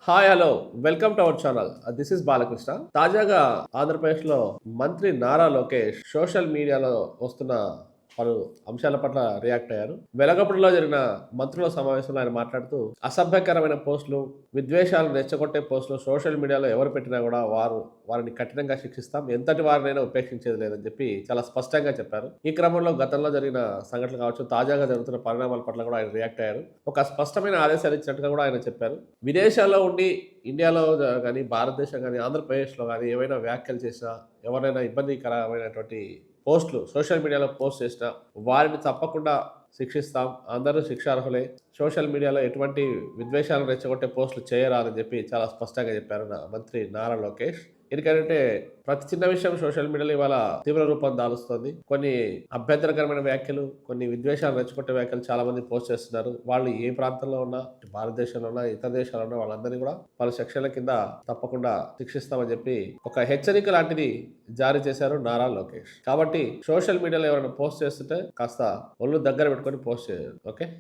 Hi hello welcome to our channel. This is Balakrishna. తాజాగా ఆంధ్రప్రదేశ్లో మంత్రి నారా లోకేష్ సోషల్ మీడియాలో వస్తున్న పలు అంశాల పట్ల రియాక్ట్ అయ్యారు. వెలగపూడిలో జరిగిన మంత్రుల సమావేశంలో ఆయన మాట్లాడుతూ అసభ్యకరమైన పోస్టులు, విద్వేషాలను రెచ్చగొట్టే పోస్టులు సోషల్ మీడియాలో ఎవరు పెట్టినా కూడా వారిని కఠినంగా శిక్షిస్తాం, ఎంతటి వారినైనా ఉపేక్షించేది లేదని చెప్పి చాలా స్పష్టంగా చెప్పారు. ఈ క్రమంలో గతంలో జరిగిన సంఘటనలు కావచ్చు, తాజాగా జరుగుతున్న పరిణామాల పట్ల కూడా ఆయన రియాక్ట్ అయ్యారు. ఒక స్పష్టమైన ఆదేశాలు ఇచ్చినట్టుగా కూడా ఆయన చెప్పారు. విదేశాల్లో ఉండి ఇండియాలో కానీ, భారతదేశం కానీ, ఆంధ్రప్రదేశ్లో కానీ ఏవైనా వ్యాఖ్యలు చేసినా, ఎవరైనా ఇబ్బందికరమైనటువంటి పోస్టులు సోషల్ మీడియాలో పోస్ట్ చేసిన వారిని తప్పకుండా శిక్షిస్తాం, అందరూ శిక్షార్హులే, సోషల్ మీడియాలో ఎటువంటి విద్వేషాలను రెచ్చగొట్టే పోస్టులు చేయరాదని చెప్పి చాలా స్పష్టంగా చెప్పారు మంత్రి నారా లోకేష్. ఎందుకంటే ప్రతి చిన్న విషయం సోషల్ మీడియాలో ఇవాళ తీవ్ర రూపం దాలుస్తుంది. కొన్ని అభ్యంతరకరమైన వ్యాఖ్యలు, కొన్ని విద్వేషాలు రెచ్చగొట్టే వ్యాఖ్యలు చాలా మంది పోస్ట్ చేస్తున్నారు. వాళ్ళు ఏ ప్రాంతంలో ఉన్నా, భారతదేశంలో ఉన్నా, ఇతర దేశాల్లో ఉన్న వాళ్ళందరినీ కూడా పలు సెక్షన్ల కింద తప్పకుండా శిక్షిస్తామని చెప్పి ఒక హెచ్చరిక లాంటిది జారీ చేశారు నారా లోకేష్. కాబట్టి సోషల్ మీడియాలో ఎవరైనా పోస్ట్ చేస్తుంటే కాస్త ఒళ్ళు దగ్గర పెట్టుకొని పోస్ట్ చేయాలి. ఓకే.